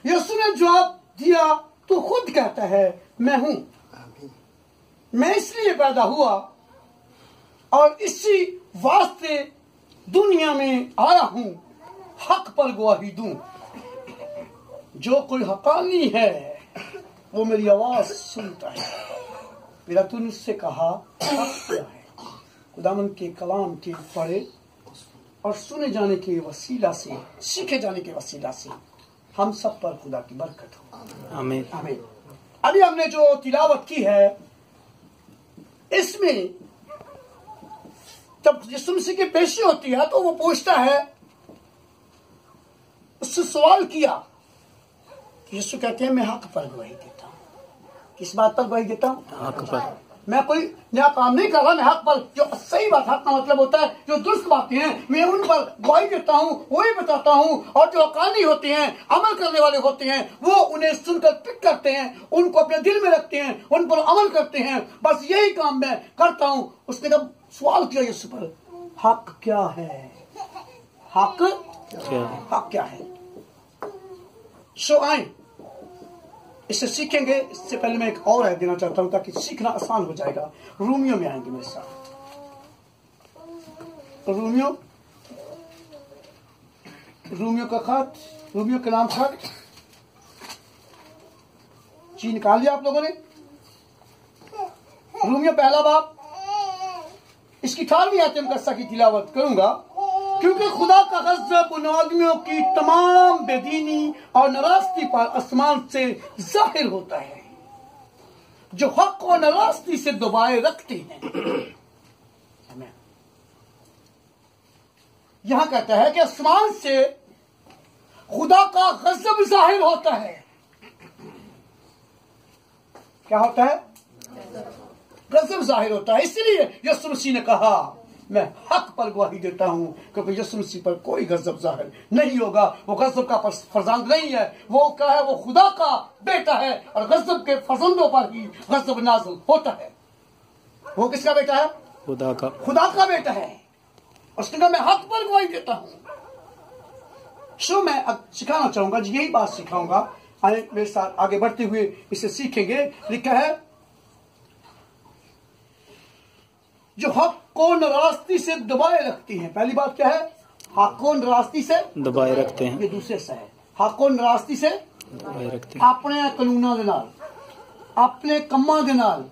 यीशु ने जवाब दिया, तू खुद कहता है मैं हूं। मैं इसलिए पैदा हुआ और इसी वास्ते दुनिया में आया हूं, हक पर गवाही दूं। जो कोई हकानी है वो मेरी आवाज सुनता है। मेरा तूने उससे कहा हक क्या है? खुदावन के कलाम के पढ़े और सुने जाने के वसीला से, सीखे जाने के वसीला से हम सब पर खुदा की बरकत हो। आमीन आमीन। अभी हमने जो तिलावत की है, इसमें जब यीशु मसीह की पेशी होती है तो वो पूछता है, उससे सवाल किया। यीशु कहते हैं मैं हक पर गवाही देता हूं। किस बात पर गवाही देता हूं? हक पर। मैं कोई नया काम नहीं कर रहा, मैं हक पर, जो सही बात, हक का मतलब होता है जो दुरुस्त बातें हैं, मैं उन पर गवाही देता हूं, वही बताता हूं। और जो हकानी होते हैं, अमल करने वाले होते हैं, वो उन्हें सुनकर पिक करते हैं, उनको अपने दिल में रखते हैं, उन पर अमल करते हैं। बस यही काम मैं करता हूं। उसने कब सवाल किया यीशु पर, हक क्या है? हक क्या है? सो आए इससे सीखेंगे। इससे पहले मैं एक और आयत देना चाहता हूं ताकि सीखना आसान हो जाएगा। रोमियो में आएंगे मेरे साथ। रोमियो का खत, रोमियो के नाम खत जी निकाल लिया आप लोगों ने? रोमियो पहला बाब, इसकी 18वीं आयत में कस्सा की तिलावत करूंगा। क्योंकि खुदा का गज़ब उन आदमियों की तमाम बेदीनी और नाराजगी पर आसमान से जाहिर होता है जो हक और नाराजगी से दबाए रखते हैं। यहां कहता है कि आसमान से खुदा का गज़ब जाहिर होता है। क्या होता है? गज़ब जाहिर होता है। इसलिए यीशु मसीह ने कहा मैं हक पर गवाही देता हूं, क्योंकि यीशु मसीह पर कोई गज़ब जाहिर नहीं होगा। वो गज़ब का फर्जंद नहीं है, वो क्या है? वो खुदा का बेटा है और गज़ब के फर्जंदों पर ही गज़ब नाज़िल होता है। वो किसका बेटा है? खुदा का बेटा है। उसने कहा मैं हक पर गवाही देता हूं। सो मैं अब सिखाना चाहूंगा, यही बात सिखाऊंगा। आए मेरे साथ आगे बढ़ते हुए इसे सीखेंगे। लिखा है जो हक को नाराजगी से दबाए रखती हैं। पहली बात क्या है? हक को नाराजगी से दबाए रखते हैं। ये दूसरे से है, हक को नाराजगी से दबाए रखते हैं। अपने कानूनों के नाल, अपने कम्मां दे नाल,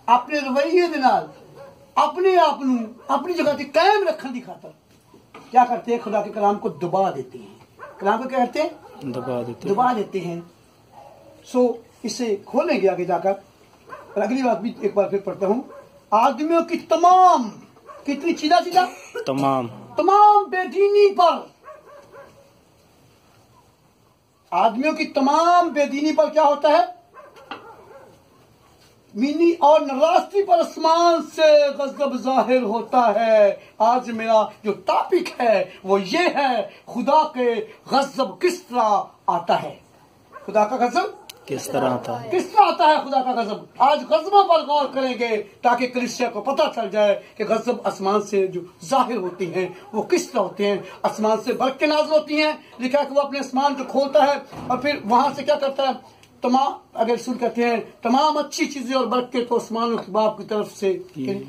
अपने रवैये दे नाल, अपने आप नूं अपनी जगह ते कायम रखने की खातर क्या करते हैं? खुदा के कलाम को दबा देते हैं। कलाम को क्या करते हैं? दबा देते हैं। सो इसे खोलेंगे आगे जाकर। और अगली बात भी एक बार फिर पढ़ता हूं। आदमियों की तमाम, कितनी चीजा तमाम बेदीनी पर, आदमियों की तमाम बेदीनी पर क्या होता है? मीनी और नाराजगी पर आसमान से गज़ब जाहिर होता है। आज मेरा जो टॉपिक है वो ये है, खुदा के गज़ब किस तरह आता है? खुदा का गज़ब किस तरह आता है? खुदा का गज़ब। आज गज़बों पर गौर करेंगे ताकि कलीसिया को पता चल जाए कि गज़ब आसमान से जो जाहिर होती हैं वो किस तरह होते हैं। आसमान से बरकतें नाज़िल होती हैं। लिखा है कि वो अपने आसमान को खोलता है और फिर वहां से क्या करता है? तमाम, अगर सुन कहते हैं तमाम अच्छी चीजें और बरकतें तो आसमान के बाप की तरफ से,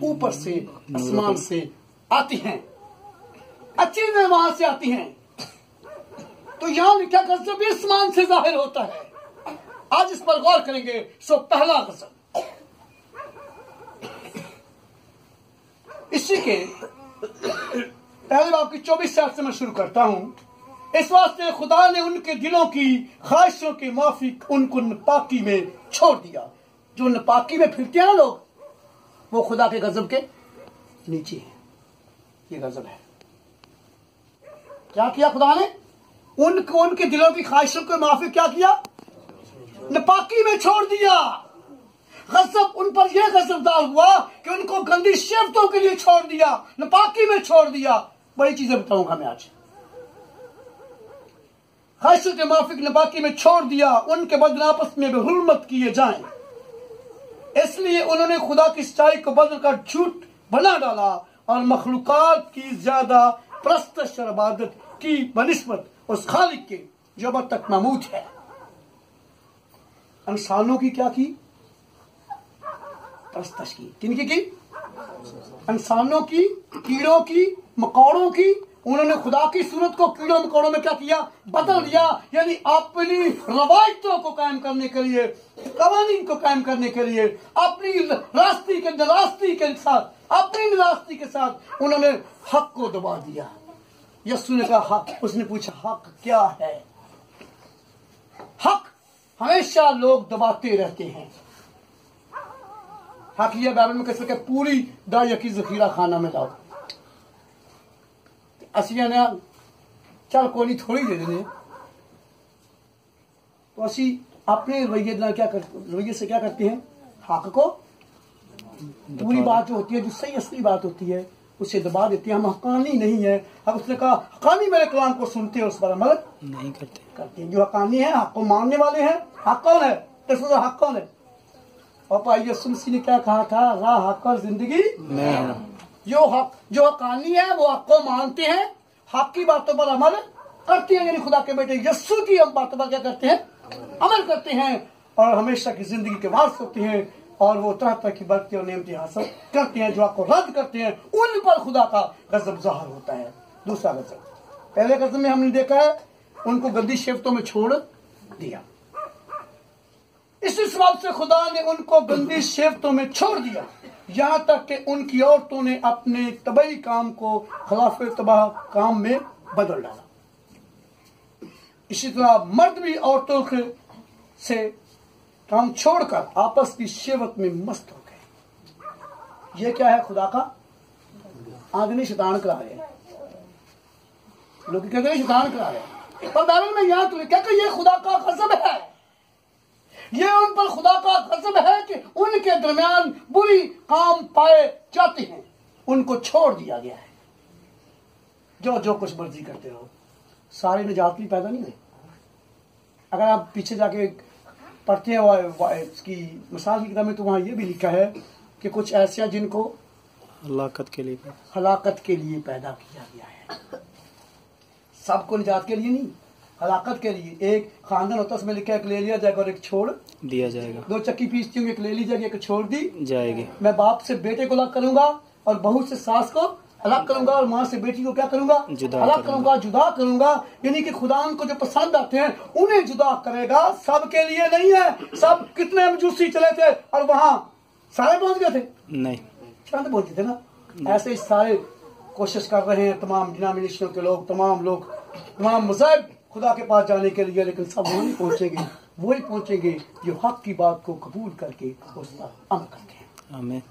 ऊपर से, आसमान से आती हैं। अच्छी चीजें वहां से आती हैं। तो यहाँ क्या गज़ब भी आसमान से जाहिर होता है। आज इस पर गौर करेंगे। सो पहला गज़ब, इसी के पहले बाब की 24 आयत से मैं शुरू करता हूं। इस वास्ते खुदा ने उनके दिलों की ख्वाहिशों के माफिक उनको नापाकी में छोड़ दिया। जो नापाकी में फिरते हैं ना लोग, वो खुदा के गज़ब के नीचे है। ये गज़ब है। क्या किया खुदा ने? उनको उनके दिलों की ख्वाहिशों के माफिक क्या किया? नापाकी में छोड़ दिया। गज़ब उन पर यह गज़बदार हुआ कि उनको गंदी शर्तों के लिए छोड़ दिया, नापाकी में छोड़ दिया। बड़ी चीजें बताऊंगा मैं आज। ख्वाहिशों के माफिक नापाकी में छोड़ दिया, उनके बदले आपस में बेहुरमत किए जाएं। इसलिए उन्होंने खुदा की सच्चाई को बदलकर झूठ बना डाला और मखलूकात की ज्यादा परस्तश और इबादत की बनिस्बत उस खालिक के जो अब तक महमूद है। इंसानों की क्या की? तस्तश की। किनकी की? इंसानों की, कीड़ों की, मकोड़ों की। उन्होंने खुदा की सूरत को कीड़ों मकोड़ों में क्या किया? बदल दिया। यानी अपनी रवायतों को कायम करने के लिए, कवानीन को कायम करने के लिए, अपनी रास्ती के निरास्ती के साथ, अपनी निरास्ती के साथ उन्होंने हक को दबा दिया। यस्सु ने कहा हक। उसने पूछा हक क्या है? हक हमेशा लोग दबाते रहते हैं। हक यह बाइबल में कैसे कि पूरी दाया की जखीरा खाना में लाओ। असिया ने चल कोई नहीं थोड़ी दे देने, तो असी अपने रवैये से क्या करते हैं? हक को, पूरी बात जो होती है, जो सही असली बात होती है, उसे दबा देते हैं। हम हकानी नहीं है। अब उसने कहा हकानी मेरे कलाम को सुनते हैं, उस पर अमल नहीं करते हैं। जो हकानी है, हक को मानने वाले हैं। हक कौन है? हक कौन है? और भाई यीशु मसीह ने क्या कहा था? राह, हक और जिंदगी मैं। जो हकानी है वो हक को मानते हैं, हक की बातों पर अमल करते हैं। यानी खुदा के बेटे यीशु की हम बातों पर क्या करते हैं? अमल करते हैं और हमेशा की जिंदगी के वारिस होते हैं। और वो तरह तरह की बरकतें और नेमतें हासिल करते हैं। जो आपको रद्द करते हैं उन पर खुदा का गजब ज़ाहिर होता है। दूसरा गजब, पहले गजब में हमने देखा है उनको गंदी शिफ्तों में छोड़ दिया। इसी सबब से खुदा ने उनको गंदी शिफ्तों में छोड़ दिया, यहां तक कि उनकी औरतों ने अपने तबई काम को खिलाफ तबाह काम में बदल डाला। इसी तरह मर्द भी औरतों से काम छोड़कर आपस की शेवत में मस्त हो गए। यह क्या है? खुदा का आदमी शैतान करा रहे हैं। लोग कहते हैं शैतान करा रहे हैं, पर बाइबल में यहां तो क्या कि यह खुदा का गजब है। यह उन पर खुदा का गजब है कि उनके दरमियान बुरी काम पाए जाते हैं, उनको छोड़ दिया गया है। जो कुछ मर्जी करते रहो, सारे निजात भी पैदा नहीं हुए। अगर आप पीछे जाके पढ़ते हैं इसकी मिसाल की किताब में, तो वहां यह भी लिखा है कि कुछ ऐसे हैं जिनको हलाकत के लिए पैदा किया गया है। सबको निजात के लिए नहीं, हलाकत के लिए। एक खानदान होता है, उसमें लिखा है एक ले लिया जाएगा और एक छोड़ दिया जाएगा। दो चक्की पीसती हूँ, एक ले ली जाएगी, एक छोड़ दी जाएगी। मैं बाप से बेटे को अलग करूंगा और बहू से सास को अलग करूंगा और माँ से बेटी को क्या करूंगा? अलग करूंगा, जुदा करूंगा। यानी कि खुदा को जो पसंद आते हैं उन्हें जुदा करेगा, सबके लिए नहीं है। सब कितने मजूसी चले थे और वहां सारे पहुंच गए थे? नहीं, चंद पहुंचे थे ना। ऐसे ही सारे कोशिश कर रहे हैं, तमाम डिनोमिनेशनों के लोग, तमाम मज़हब खुदा के पास जाने के लिए, लेकिन सब वही पहुंचेंगे जो हक की बात को कबूल करके उस पर अमल करते हैं। आमीन।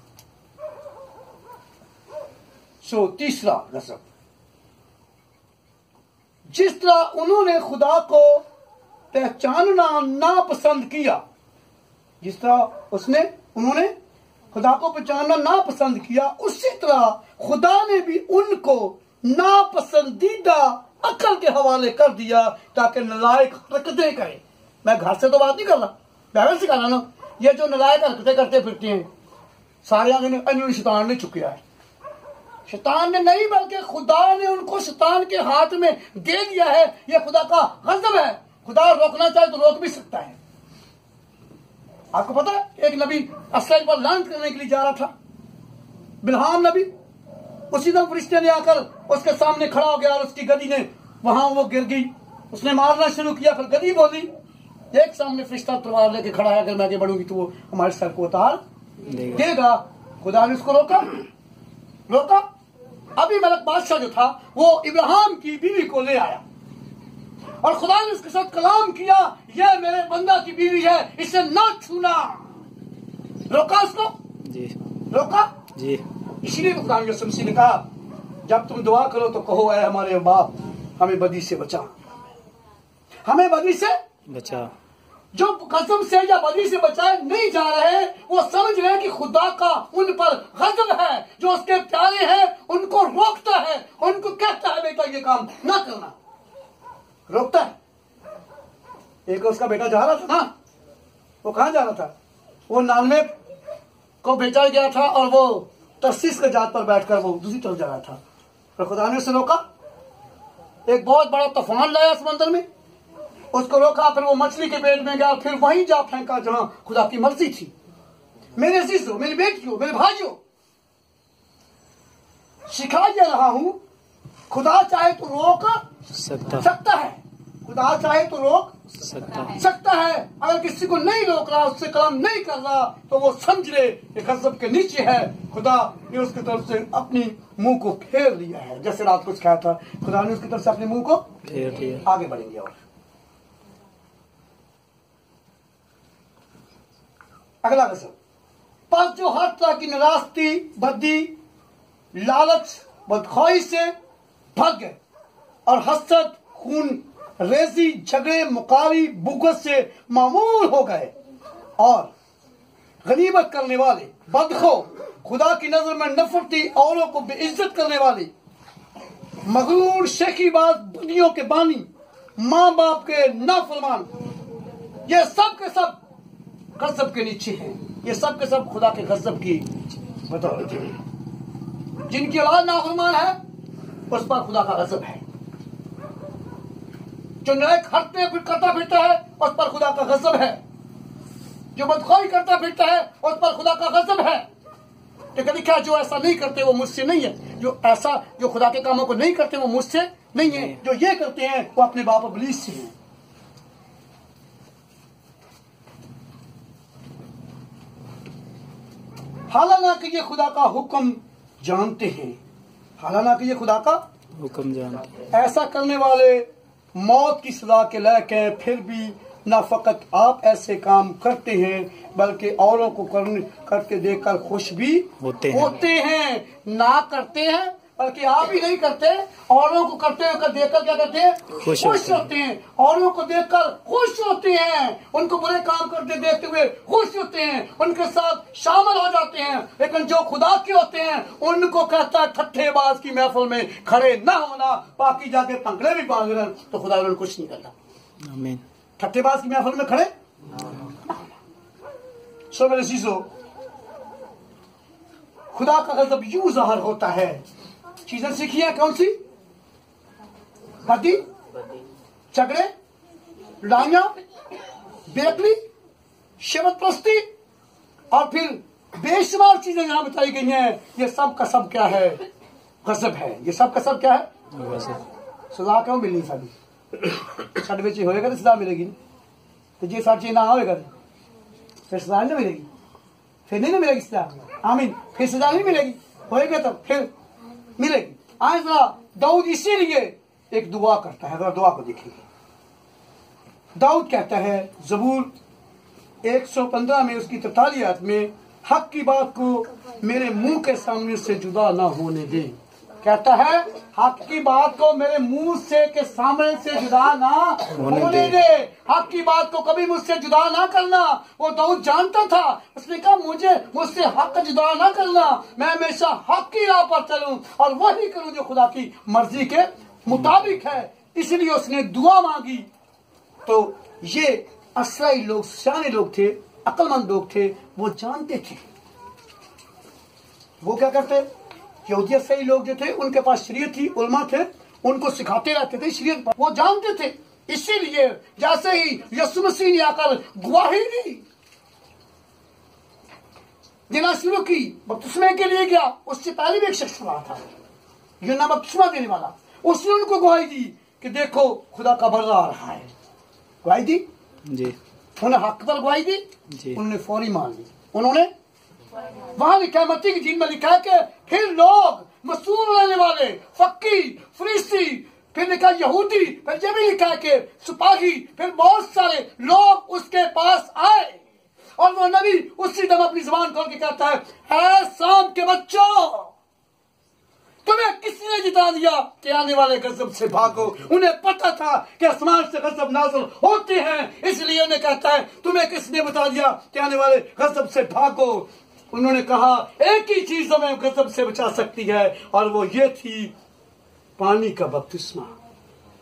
तीसरा गजब, जिस तरह उन्होंने खुदा को पहचानना नापसंद किया, जिस तरह उन्होंने खुदा को पहचानना नापसंद किया, उसी तरह खुदा ने भी उनको नापसंदीदा अकल के हवाले कर दिया ताकि नालायक हरकतें करें। मैं घर से तो बात नहीं कर रहा, बाइबल से कर रहा ना। ये जो नालायक हरकतें करते फिरते हैं सारे इन्होंने शैतान ने चुकिया है। शैतान ने नहीं, बल्कि खुदा ने उनको शैतान के हाथ में दे दिया है। यह खुदा का गजब है। खुदा रोकना चाहे तो रोक भी सकता है। आपको पता है एक नबी इसराइल पर लानत करने के लिए जा रहा था, बिलहाम नबी। उसी दिन फरिश्ते ने आकर उसके सामने खड़ा हो गया और उसकी गदी ने वहां वो गिर गई। उसने मारना शुरू किया, फिर गदी बोली। एक सामने फरिश्ता तलवार लेके खड़ा है, अगर मैं आगे बढ़ूंगी तो वो हमारे सर को उतार देगा। खुदा ने उसको रोका। अभी मलक बादशाह जो था वो इब्राहिम की बीवी को ले आया और खुदा ने उसके साथ कलाम किया, यह मेरे बंदा की बीवी है, इसे ना छूना। रोका उसको जी, रोका जी। इसीलिए खुदा ने कहा जब तुम दुआ करो तो कहो ऐ हमारे बाप हमें बदी से बचा, हमें बदी से बचा। जो कसम से या बदी से बचाए नहीं जा रहे, वो समझ रहे हैं कि खुदा का उन पर गजब है। जो उसके प्यारे हैं उनको रोकता है, उनको कहता है बेटा ये काम ना करना, रोकता है। एक उसका बेटा जा रहा था ना, वो कहां जा रहा था? वो 99 को भेजा गया था और वो तरसीस के जात पर बैठकर वो दूसरी तरफ जा रहा था, और खुदा ने उसे रोका। एक बहुत बड़ा तूफान लाया समंदर में, उसको रोका, फिर वो मछली के पेट में गया, फिर वहीं जा फेंका जहां खुदा की मर्जी थी। मेरे अजीजों, मेरी बेटियों, मेरे भाइयों, सिखा ये रहा हूं, खुदा चाहे तो रोक सकता है, खुदा चाहे तो रोक सकता है। अगर किसी को नहीं रोक रहा, उससे कलाम नहीं कर रहा, तो वो समझ ले कि गज़ब के नीचे है, खुदा ने उसकी तरफ से अपनी मुंह को फेर लिया है। जैसे रात कुछ कहा था, खुदा ने उसकी तरफ से अपने मुंह को फेर लिया। आगे बढ़ेंगे और अगला गज़ब, पर जो हर तरह की नाराजगी, बदी, लालच, बदख्वाही से भाग गए और हसद, खून रेजी, झगड़े, मुकारी, बुग़्ज़ से मामूल हो गए और गनीमत करने वाले, बदखो, खुदा की नजर में नफरती, औरों को बेइज्जत करने वाले, मगरूर, शेखीबाज, बुनियों के बानी, माँ बाप के नाफरमान, ये सब के सब गज़ब के नीचे हैं। ये सब के सब खुदा के गज़ब की बदौलत है। जिनकी औलाद नाफरमान है, उस पर खुदा का गज़ब है। जो न्याय करता फिरता है, उस पर खुदा का गज़ब है। जो बदख्वाही करता फिरता है, उस पर खुदा का गज़ब है। लेकिन लिखा, जो ऐसा नहीं करते वो मुझसे नहीं है। जो खुदा के कामों को नहीं करते वो मुझसे नहीं है। जो ये करते हैं वो अपने बाप इब्लीस से हैं। हालांकि ये खुदा का हुक्म जानते हैं, हालांकि ये खुदा का हुक्म जानते हैं। ऐसा करने वाले मौत की सजा के लायक हैं, फिर भी न फकत आप ऐसे काम करते हैं, बल्कि औरों को करते देखकर खुश भी होते हैं। ना करते हैं, बल्कि आप ही नहीं करते, औरों को करते हुए देखकर क्या करते हैं? खुश होते हैं। औरों को देखकर खुश होते हैं, उनको बुरे काम करते देखते हुए खुश होते हैं, उनके साथ शामिल हो जाते हैं। लेकिन जो खुदा के होते हैं, उनको कहता है ठट्ठेबाज की महफिल में खड़े ना होना, बाकी जाके पंखड़े भी बांध रहे, तो खुदा उन्हें कुछ नहीं करता। आमीन। ठट्ठेबाज की महफिल में खड़े सो मेरे चीजों, खुदा का गज़ब यूं ज़ाहिर होता है। चीजें सीखी है कौन सी? बदी, झगड़े, लड़ाइयां, बेअक्ली, शबद प्रस्ती और फिर बेशुमार चीजें यहां बताई गई हैं। ये सब का सब क्या है? गज़ब है। ये सब का सब क्या है? सजा क्यों मिलनी? सारी छठ बेची होएगा तो सजा मिलेगी, तो ये सारी चीज ना होएगा फिर सजा नहीं मिलेगी, फिर नहीं मिलेगी सजा। आमीन। फिर सजा नहीं मिलेगी, होएगा तो फिर मिलेगी। आज जरा दाऊद इसीलिए एक दुआ करता है, दुआ को देखिए। दाऊद कहता है ज़बूर 115 में उसकी 43 आयत में, हक की बात को मेरे मुंह के सामने से जुदा ना होने दे। कहता है हक की बात को मेरे मुंह से के सामने से जुदा ना होने दे। हक की बात को कभी मुझसे जुदा ना करना। वो दाऊद जानता था, उसने कहा मुझसे हक जुदा ना करना, मैं हमेशा हक की राह पर चलूं और वही करूं जो खुदा की मर्जी के मुताबिक है। इसलिए उसने दुआ मांगी। तो ये असराई लोग, सियाने लोग थे, अक्लमंद लोग थे, वो जानते थे। वो क्या करते? यहूदियत सही लोग जो थे, उनके पास शरीयत थी, उलमा थे, उनको सिखाते रहते थे शरीयत, वो जानते थे। इसीलिए जैसे ही यीशु मसीह ने आकर गवाही दी, देना शुरू की, बपतिस्मे के लिए गया, उससे पहले भी एक शख्स रहा था, यूहन्ना बपतिस्मा देने वाला, उसने उनको गवाही दी कि देखो खुदा का बदला आ रहा है। गवाही दी जी, उन्हें हक पर गवाही दी जी, उन्होंने फौरी मान ली। उन्होंने वहां लिखा है, मत्ती की इंजील में लिखा है कि फिर लोग मसूल रहने वाले, फकीर, फरीसी, फिर लिखा यहूदी, फिर ये भी लिखा है कि सिपाही, फिर बहुत सारे लोग उसके पास आए और वो नबी उसी दम अपनी जुबान खोल के कहता है शाम के बच्चों, तुम्हें किसने जिता दिया कि आने वाले गजब से भागो। उन्हें पता था कि आसमान से गजब नाज़िल होते हैं, इसलिए उन्हें कहता है तुम्हें किसने बता दिया कि आने वाले गजब से भागो। उन्होंने कहा एक ही चीज हमें गजब से बचा सकती है और वो ये थी पानी का बपतिस्मा।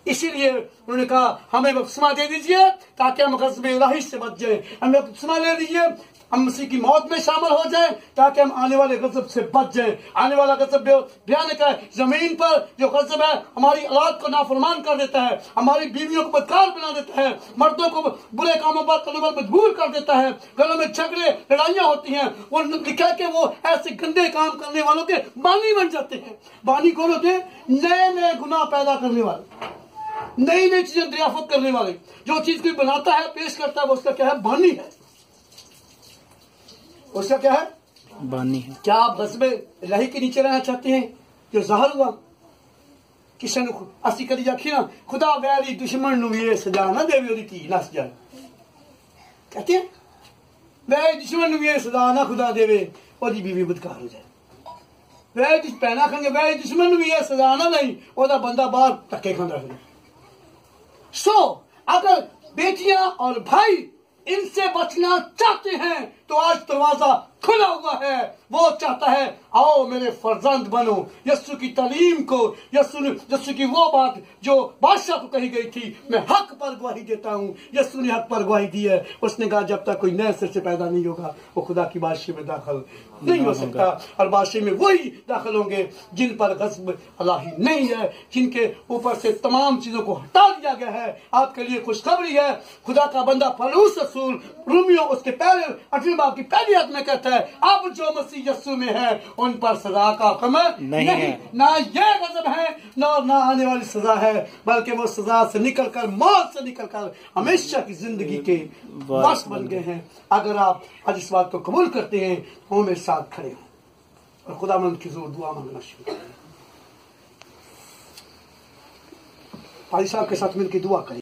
इसीलिए उन्होंने कहा हमें बपतिस्मा दे दीजिए ताकि हम गज़ब इलाही से बच जाए, हमें बपतिस्मा ले दीजिए, हम मसीह की मौत में शामिल हो जाए ताकि हम आने वाले गज़ब से बच जाए। आने वाला गज़ब भयानक है। जमीन पर जो गज़ब है हमारी औलाद को नाफरमान कर देता है, हमारी बीवियों को बदकार बना देता है, मर्दों को बुरे कामों पर करने पर मजबूर कर देता है, घरों में झगड़े लड़ाइयां होती हैं, वो लिखा के वो ऐसे गंदे काम करने वालों के बानी बन जाते हैं। बानी कौन होते हैं? नए नए गुनाह पैदा करने वाले, नई नई चीजें दरियाफत करने वाले। जो चीज कोई बनाता है पेश करता है वो उसका क्या है? बानी है। उसका क्या है? बानी है। क्या आप गज़ब इलाही के नीचे रहना चाहते हैं? जो ज़ाहिर हुआ किसी ने असी करी आखी ना, खुदा वैरी दुश्मन नू ये सजा ना देवे, ओदी धी नस जाए। कहते हैं वैरी दुश्मन नू ये सजा ना खुदा देवे, ओदी बीवी बदकार हो जाए। वैरी पैना खाएंगे, वैरी दुश्मन नू ये सजा ना नहीं, ओदा बंदा बाहर धक्के खांदा रहे। सो अगर बेटियां और भाई इनसे बचना चाहते हैं तो आज दरवाजा खुला हुआ है। वो चाहता है आओ मेरे फर्जंद बनो। यस्सु की तालीम को, यस्सु की वो बात जो बादशाह को कही गई थी, मैं हक पर गवाही देता हूँ, यस्सु ने हक पर गवाही दी है। उसने कहा जब तक कोई नए सिर से पैदा नहीं होगा वो खुदा की बादशाह में दाखिल नहीं हो सकता। और बादशाह में वही दाखिल होंगे जिन पर गज़ब इलाही नहीं है, जिनके ऊपर से तमाम चीजों को हटा दिया गया है। आपके लिए खुशखबरी है, खुदा का बंदा पौलुस रसूल रोमियो उसके पहले 8वें बाब की पहली आयत में कहता है अब जो मसीह यस्सु में है उन पर सजा का हुक्म नहीं है। ना ये गज़ब है ना आने वाली सजा है, बल्कि वो सजा से निकलकर, मौत से निकलकर हमेशा की जिंदगी के वारिस बन गए हैं। अगर आप आज इस बात को कबूल करते हैं तो मेरे साथ खड़े हो और खुदावंद की जोर दुआ मांगना शुरू करें। भाई साहब के साथ मिलकर दुआ करें।